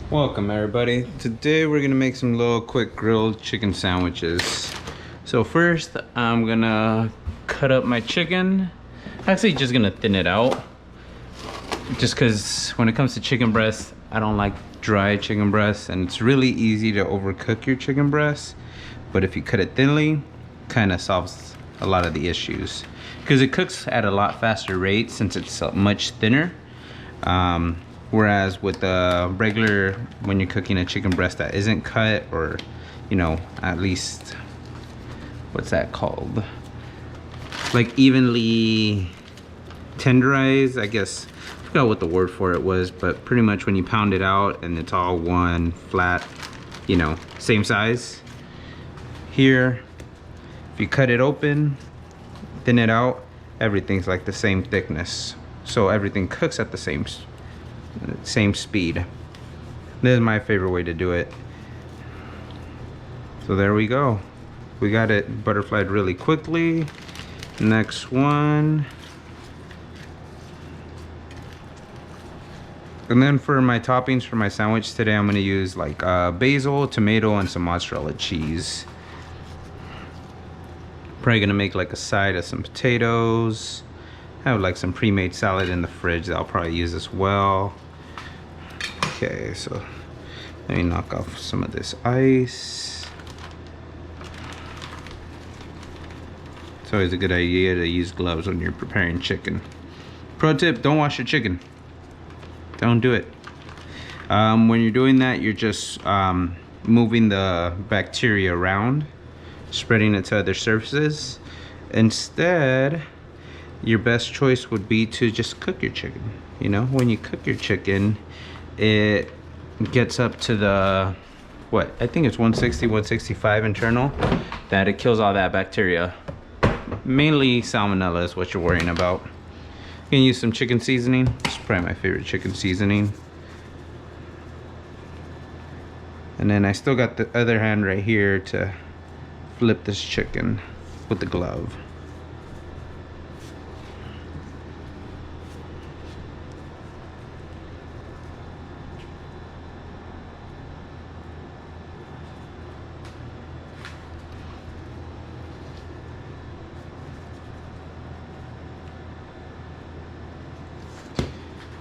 Welcome everybody. Today we're gonna make some little quick grilled chicken sandwiches. So first I'm gonna cut up my chicken. Actually just gonna thin it out. Just cause when it comes to chicken breast, I don't like dry chicken breast, and it's really easy to overcook your chicken breast. But if you cut it thinly, kind of solves a lot of the issues. Because it cooks at a lot faster rate since it's much thinner. Whereas with the regular, when you're cooking a chicken breast that isn't cut, or you know, at least what's that called, like evenly tenderized, I guess. I forgot what the word for it was, but pretty much when you pound it out and it's all one flat, you know, same size. Here, if you cut it open, thin it out, everything's like the same thickness, so everything cooks at the same speed. This is my favorite way to do it. So there we go. We got it butterflied really quickly. Next one. And then for my toppings for my sandwich today, I'm gonna use like basil, tomato, and some mozzarella cheese. Probably gonna make like a side of some potatoes. I have like some pre-made salad in the fridge that I'll probably use as well. Okay, so let me knock off some of this ice. It's always a good idea to use gloves when you're preparing chicken. Pro tip, don't wash your chicken. Don't do it. When you're doing that, you're just moving the bacteria around, spreading it to other surfaces. Instead, your best choice would be to just cook your chicken. You know, when you cook your chicken, it gets up to the, what, I think it's 160, 165 internal, that it kills all that bacteria. Mainly salmonella is what you're worrying about. You can use some chicken seasoning. It's probably my favorite chicken seasoning. And then I still got the other hand right here to flip this chicken with the glove.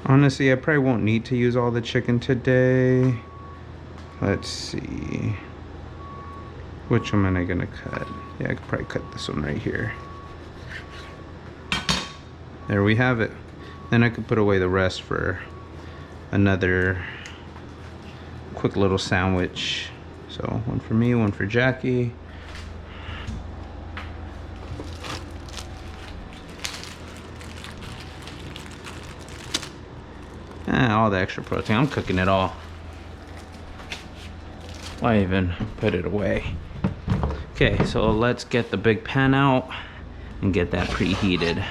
Honestly, I probably won't need to use all the chicken today. Let's see. Which one am I gonna cut? Yeah, I could probably cut this one right here. There we have it. Then I could put away the rest for another quick little sandwich. So one for me, one for Jackie. All the extra protein, I'm cooking it all. Why even put it away? Okay, so let's get the big pan out and get that preheated.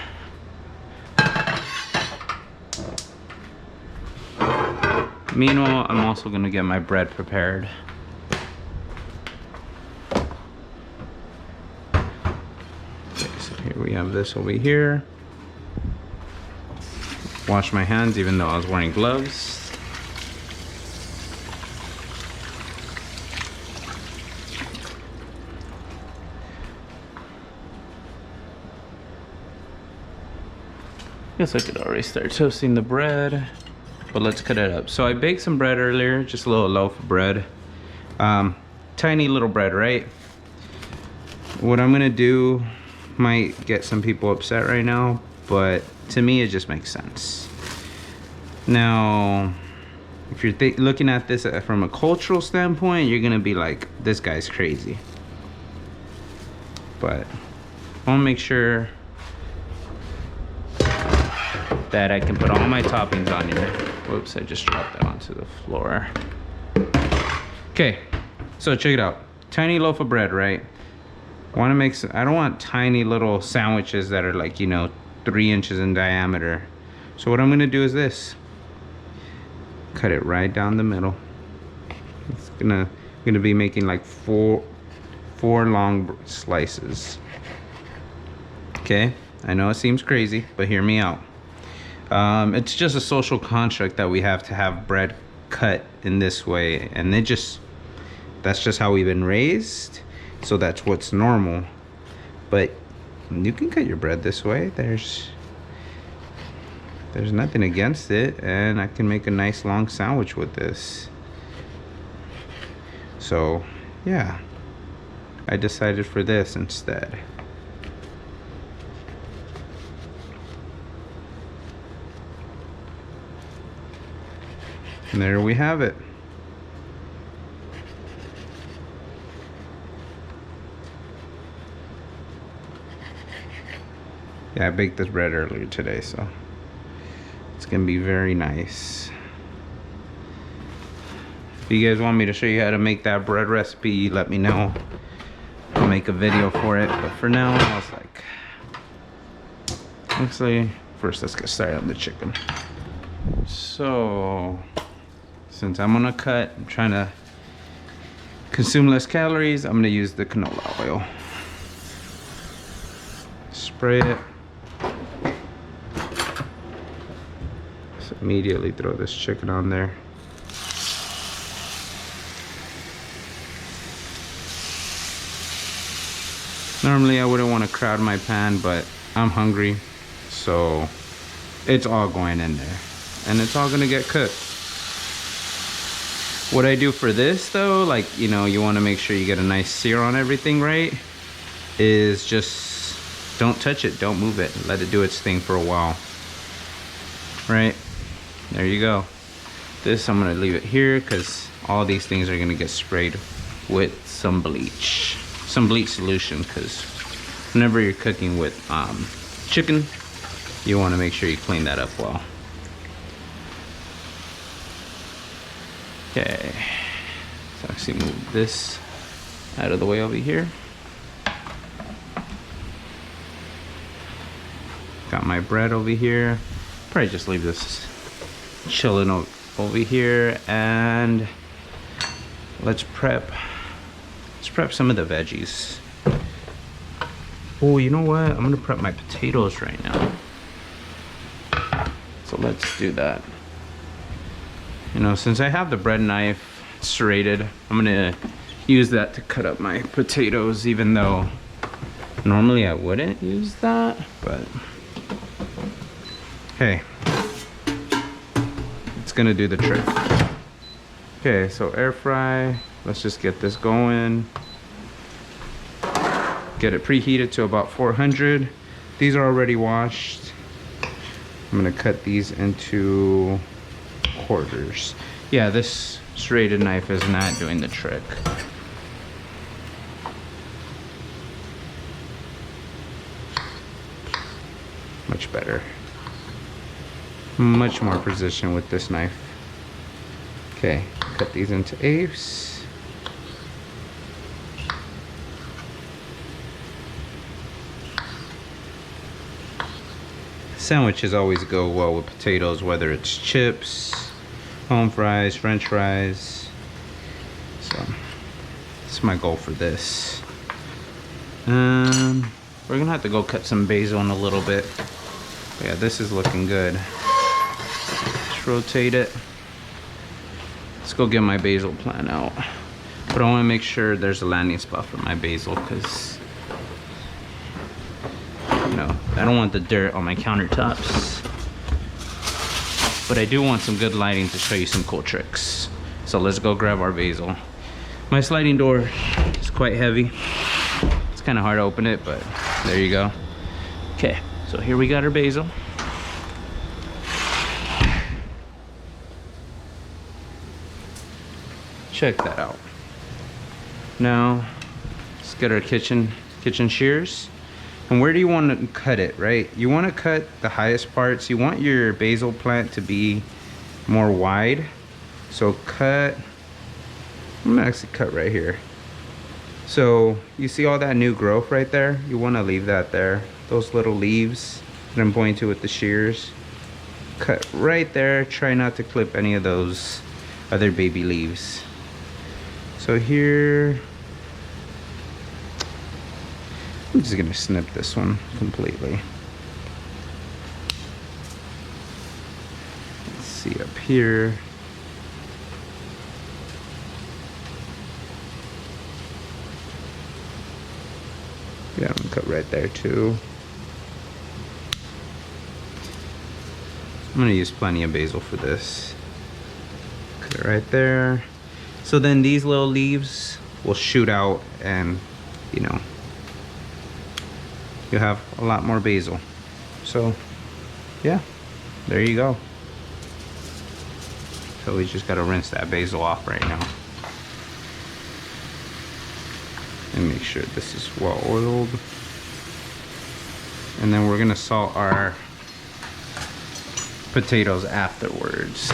Meanwhile, I'm also gonna get my bread prepared. Okay, so here we have this over here. Wash my hands even though I was wearing gloves. Guess I could already start toasting the bread, but let's cut it up. So I baked some bread earlier, just a little loaf of bread. Tiny little bread, right? What I'm gonna do might get some people upset right now, but to me it just makes sense. Now, if you're looking at this from a cultural standpoint, you're gonna be like, this guy's crazy. But I wanna make sure that I can put all my toppings on here. Whoops, I just dropped that onto the floor. Okay, so check it out. Tiny loaf of bread, right? I don't want tiny little sandwiches that are like, you know, 3 inches in diameter. So what I'm gonna do is this. Cut it right down the middle. It's gonna be making like four long slices. Okay, I know it seems crazy, but hear me out. It's just a social construct that we have to have bread cut in this way, and that's just how we've been raised, so that's what's normal. But you can cut your bread this way. There's nothing against it, and I can make a nice long sandwich with this. So yeah, I decided for this instead. And there we have it. Yeah, I baked this bread earlier today, so it's gonna be very nice. If you guys want me to show you how to make that bread recipe, let me know. I'll make a video for it. But for now, I was like, actually, first let's get started on the chicken. So, since I'm gonna cut, I'm trying to consume less calories, I'm gonna use the canola oil. Spray it. Just immediately throw this chicken on there. Normally I wouldn't want to crowd my pan, but I'm hungry, so it's all going in there and it's all gonna get cooked. What I do for this though, like, you know, you want to make sure you get a nice sear on everything, right? Is just don't touch it, don't move it, let it do its thing for a while. Right, there you go. This I'm gonna leave it here because all these things are gonna get sprayed with some bleach solution, because whenever you're cooking with chicken, you want to make sure you clean that up well. Okay, so actually move this out of the way over here. Got my bread over here. Probably just leave this chilling over here, and let's prep some of the veggies. Oh, you know what? I'm gonna prep my potatoes right now. So let's do that. You know, since I have the bread knife serrated, I'm gonna use that to cut up my potatoes, even though normally I wouldn't use that, but hey, it's gonna do the trick. Okay, so air fry. Let's just get this going. Get it preheated to about 400. These are already washed. I'm gonna cut these into quarters. Yeah, this serrated knife is not doing the trick. Much better. Much more precision with this knife. Okay, cut these into eighths. Sandwiches always go well with potatoes, whether it's chips, home fries, french fries. So that's my goal for this. We're gonna have to go cut some basil in a little bit. But yeah, this is looking good. Let's rotate it. Let's go get my basil plant out. But I want to make sure there's a landing spot for my basil, because you know, I don't want the dirt on my countertops. But I do want some good lighting to show you some cool tricks. So let's go grab our basil. My sliding door is quite heavy. It's kind of hard to open it, but there you go. Okay, so here we got our basil. Check that out. Now, let's get our kitchen shears. And where do you want to cut it, right? You want to cut the highest parts. You want your basil plant to be more wide. So cut, I'm gonna actually cut right here. So you see all that new growth right there? You want to leave that there. Those little leaves that I'm pointing to with the shears. Cut right there. Try not to clip any of those other baby leaves. So here, I'm just gonna snip this one completely. Let's see up here. Yeah, I'm gonna cut right there too. I'm gonna use plenty of basil for this. Cut it right there. So then these little leaves will shoot out and, you know, you'll have a lot more basil. So yeah, there you go. So we just gotta rinse that basil off right now. And make sure this is well oiled. And then we're gonna salt our potatoes afterwards.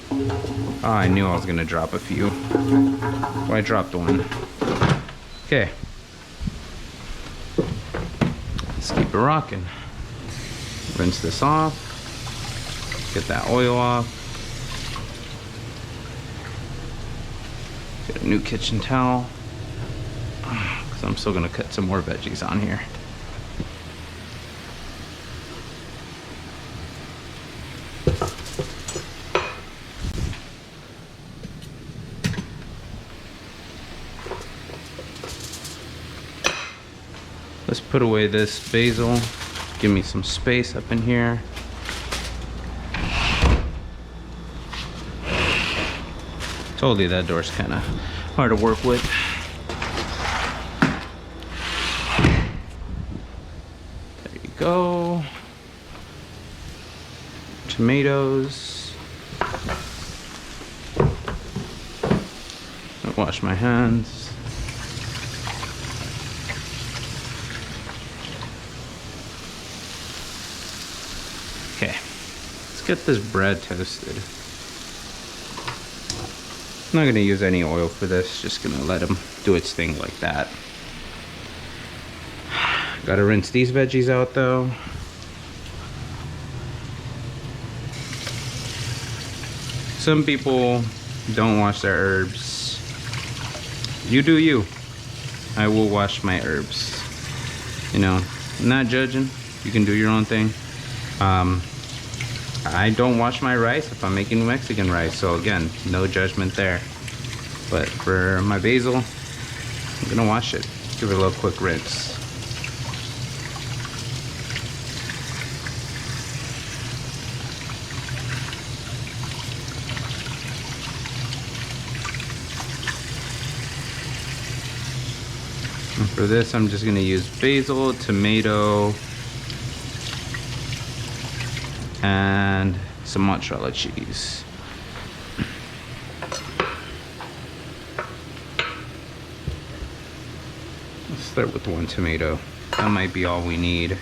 Oh, I knew I was gonna drop a few. Well, I dropped one. Okay. Let's keep it rocking. Rinse this off. Get that oil off. Get a new kitchen towel. Because I'm still gonna cut some more veggies on here. Let's put away this basil. Give me some space up in here. Told you that door's kind of hard to work with. There you go. Tomatoes. I'll wash my hands. Okay, let's get this bread toasted. I'm not gonna use any oil for this, just gonna let them do its thing like that. Gotta rinse these veggies out though. Some people don't wash their herbs. You do you. I will wash my herbs. You know, I'm not judging. You can do your own thing. I don't wash my rice if I'm making Mexican rice, so again, no judgment there. But for my basil, I'm gonna wash it. Give it a little quick rinse. And for this, I'm just gonna use basil, tomato, and some mozzarella cheese. Let's start with one tomato. That might be all we need.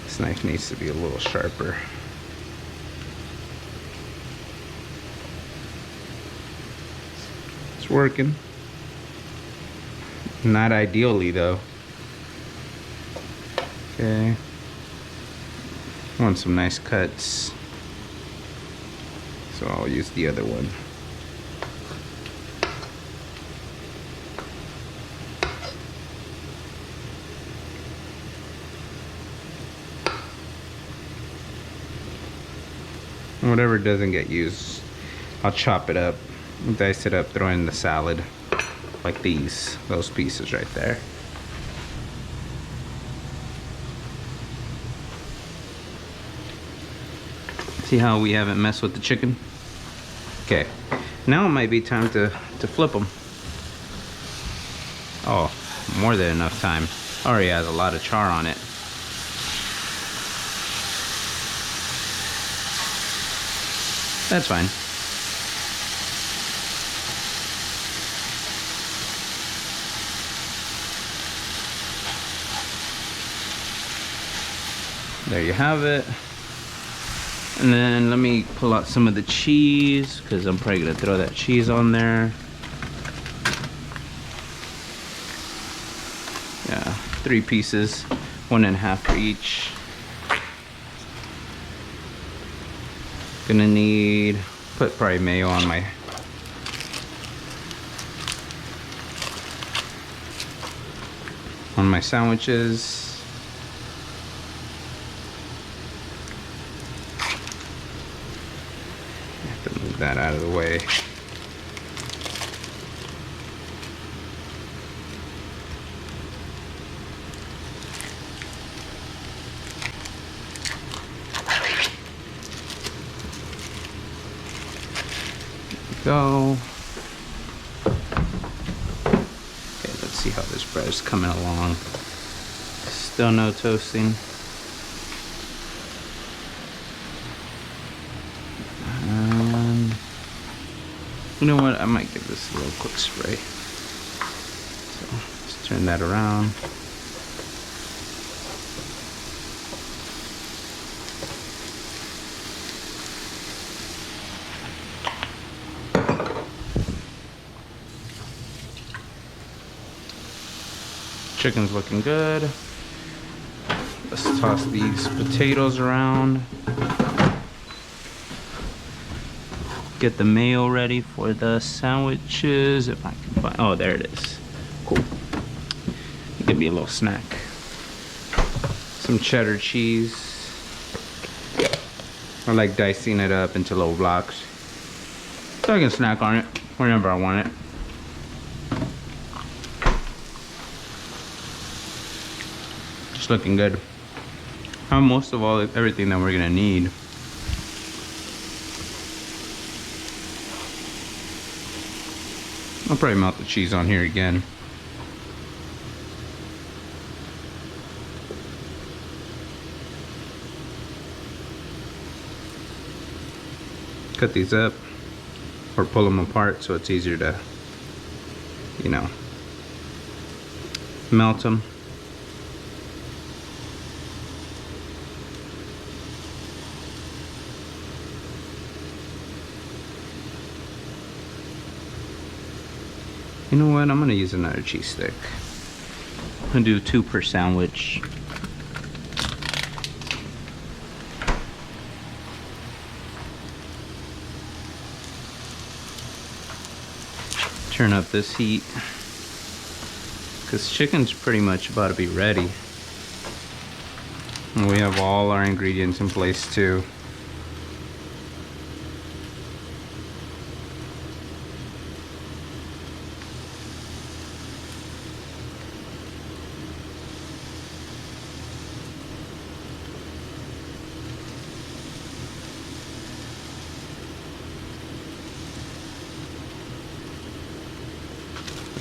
This knife needs to be a little sharper. It's working. Not ideally though. Okay. Want some nice cuts. So I'll use the other one. And whatever doesn't get used, I'll chop it up, dice it up, throw it in the salad. Like those pieces right there. See how we haven't messed with the chicken? Okay, now it might be time to flip them. Oh, more than enough time. Already has a lot of char on it. That's fine. There you have it. And then let me pull out some of the cheese, because I'm probably gonna throw that cheese on there. Yeah, 3 pieces, 1.5 for each. Gonna need, put probably mayo on my sandwiches. Move that out of the way. Go. Okay, let's see how this bread is coming along. Still no toasting. You know what? I might give this a little quick spray. So let's turn that around. Chicken's looking good. Let's toss these potatoes around. Get the mayo ready for the sandwiches. If I can find, oh, there it is. Cool. Give me a little snack. Some cheddar cheese. I like dicing it up into little blocks, so I can snack on it whenever I want it. It's looking good. I have most of everything that we're gonna need. I'll probably melt the cheese on here again. Cut these up or pull them apart so it's easier to, you know, melt them. You know what? I'm gonna use another cheese stick. I'm gonna do 2 per sandwich. Turn up this heat, because chicken's pretty much about to be ready. And we have all our ingredients in place too.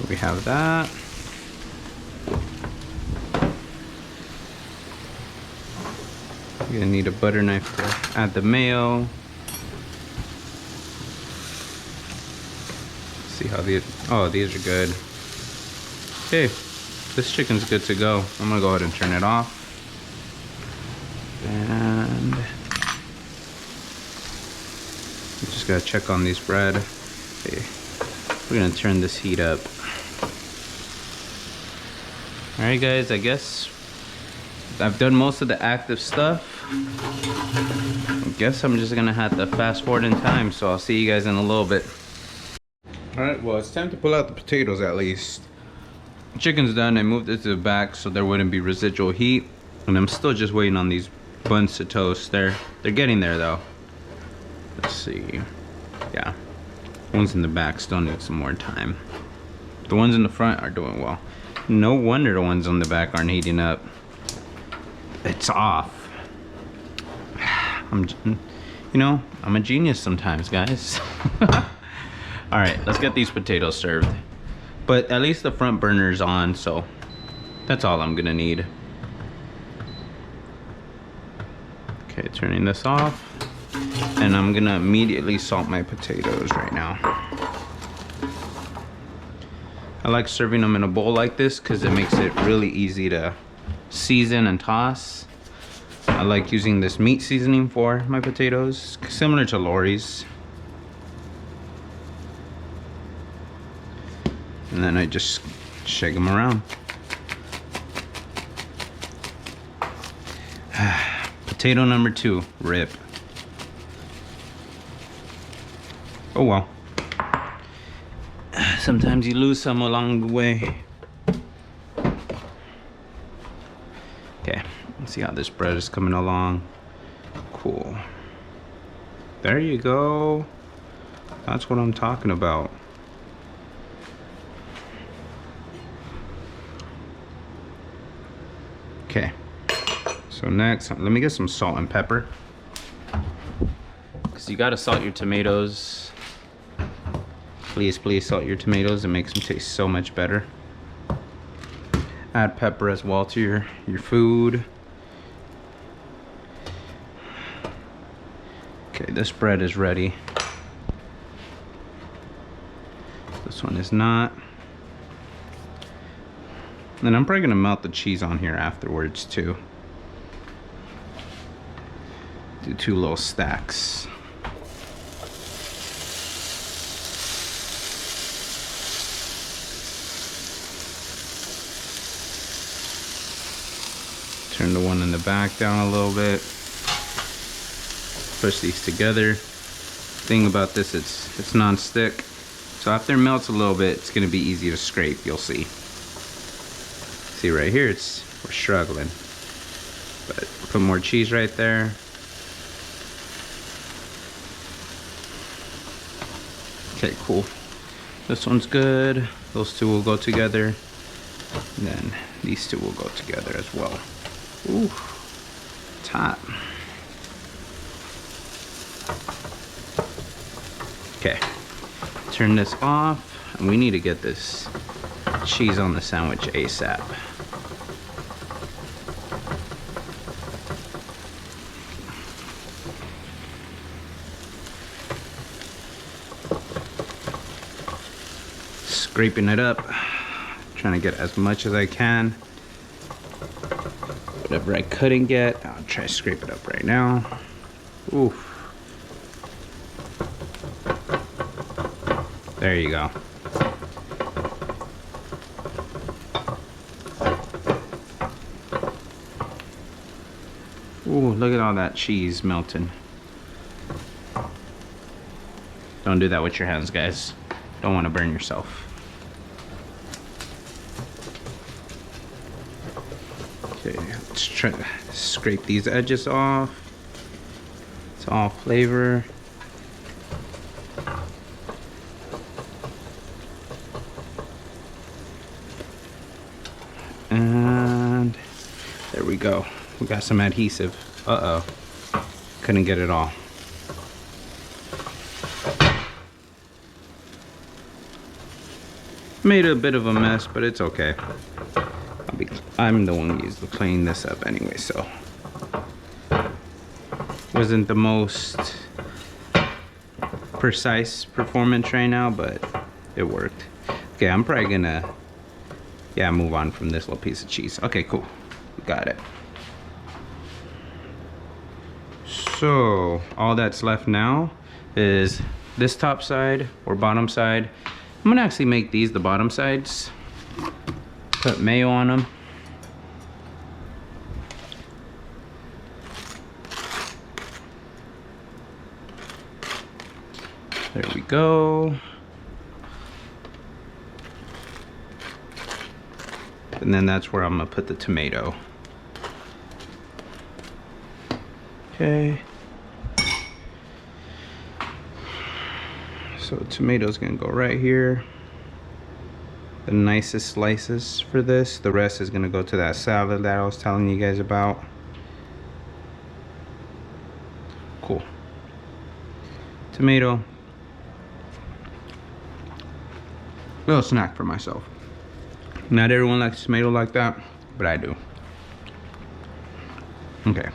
We have that. You're gonna need a butter knife to add the mayo. See how these, oh, these are good. Okay, this chicken's good to go. I'm gonna go ahead and turn it off. And just gotta check on these bread. Okay, we're gonna turn this heat up. Alright guys, I guess I've done most of the active stuff. I guess I'm just gonna have to fast forward in time, so I'll see you guys in a little bit. Alright, well, it's time to pull out the potatoes at least. Chicken's done. I moved it to the back so there wouldn't be residual heat, and I'm still just waiting on these buns to toast. They're getting there though. Let's see. Yeah, the ones in the back still need some more time. The ones in the front are doing well. No wonder the ones on the back aren't heating up. It's off. You know, I'm a genius sometimes, guys. All right, let's get these potatoes served. But at least the front burner's on, so that's all I'm gonna need. Okay, turning this off. And I'm gonna immediately salt my potatoes right now. I like serving them in a bowl like this because it makes it really easy to season and toss. I like using this meat seasoning for my potatoes, similar to Lori's. And then I just shake them around. Potato number 2, rip. Oh well. Sometimes you lose some along the way. Okay, let's see how this bread is coming along. Cool. There you go. That's what I'm talking about. Okay. So next, let me get some salt and pepper. Because you gotta salt your tomatoes. Please, please salt your tomatoes. It makes them taste so much better. Add pepper as well to your food. Okay, this bread is ready. This one is not. And I'm probably gonna melt the cheese on here afterwards too. Do 2 little stacks. Turn the one in the back down a little bit. Push these together. Thing about this, it's non-stick. So after it melts a little bit, it's gonna be easy to scrape, you'll see. See right here, we're struggling. But put more cheese right there. Okay, cool. This one's good. Those 2 will go together. And then these 2 will go together as well. Ooh, it's hot. Okay, turn this off. And we need to get this cheese on the sandwich ASAP. Scraping it up, trying to get as much as I can. Whatever I couldn't get, I'll try to scrape it up right now. Oof. There you go. Ooh, look at all that cheese melting. Don't do that with your hands, guys. Don't want to burn yourself. Okay, let's try to scrape these edges off. It's all flavor. And there we go. We got some adhesive. Uh-oh. Couldn't get it all. Made a bit of a mess, but it's okay. I'm the one who used to clean this up anyway, so. Wasn't the most precise performance right now, but it worked. Okay, I'm probably gonna, move on from this little piece of cheese. Okay, cool. Got it. So, all that's left now is this top side or bottom side. I'm gonna actually make these the bottom sides. Put mayo on them. There we go. And then that's where I'm gonna put the tomato. Okay. So tomato's gonna go right here. The nicest slices for this. The rest is gonna go to that salad that I was telling you guys about. Cool. Tomato. Little snack for myself. Not everyone likes tomato like that, but I do. Okay.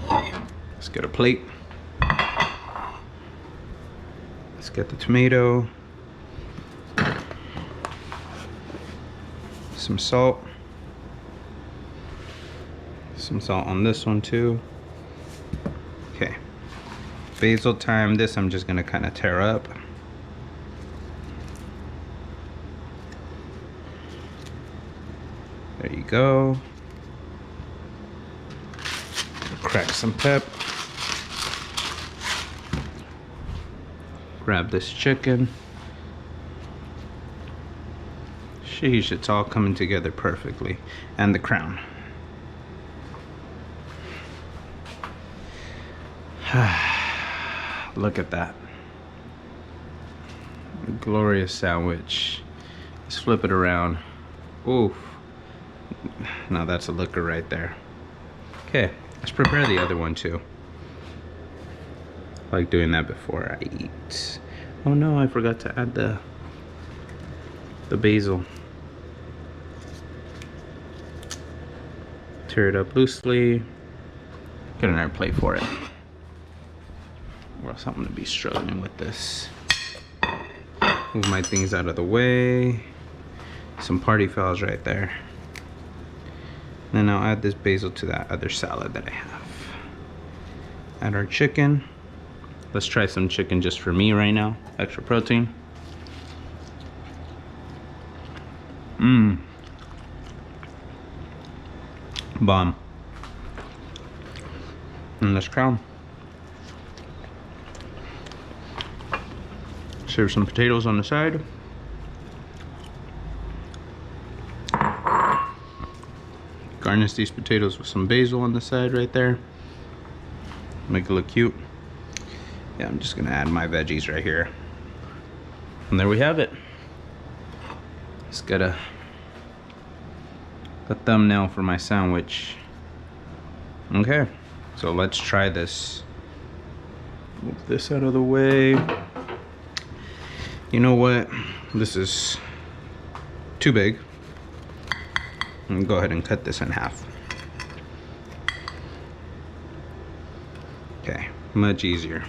Let's get a plate. Let's get the tomato. Some salt. Some salt on this one too. Okay. Basil thyme. This I'm just gonna kind of tear up. There you go. Crack some pep. Grab this chicken. Sheesh, it's all coming together perfectly. And the crown. Look at that. glorious sandwich. Let's flip it around. Oof. Now that's a looker right there. Okay, let's prepare the other one too. I like doing that before I eat. Oh no, I forgot to add the basil. Tear it up loosely. Get another plate for it. Or else I'm gonna be struggling with this. Move my things out of the way. Some party fouls right there. Then I'll add this basil to that other salad that I have. Add our chicken. Let's try some chicken just for me right now. Extra protein. Mmm. Bomb. And let's crown. Serve some potatoes on the side. Garnish these potatoes with some basil on the side right there. Make it look cute. Yeah, I'm just gonna add my veggies right here. And there we have it. Just got a thumbnail for my sandwich. Okay, so let's try this. Move this out of the way. You know what? This is too big. I'm gonna go ahead and cut this in half. Okay, much easier.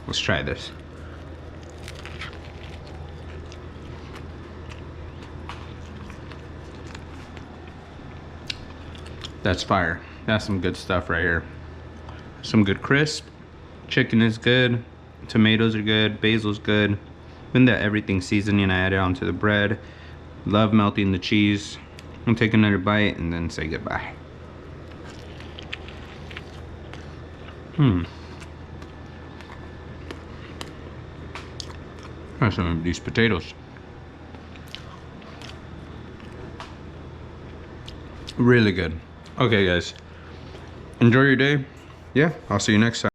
Let's try this. That's fire. That's some good stuff right here. Some good crisp. Chicken is good. Tomatoes are good. Basil's good. Even the everything seasoning I added onto the bread. Love melting the cheese. I'll take another bite and then say goodbye. Try some of these potatoes. Really good. Okay guys, enjoy your day. Yeah, I'll see you next time.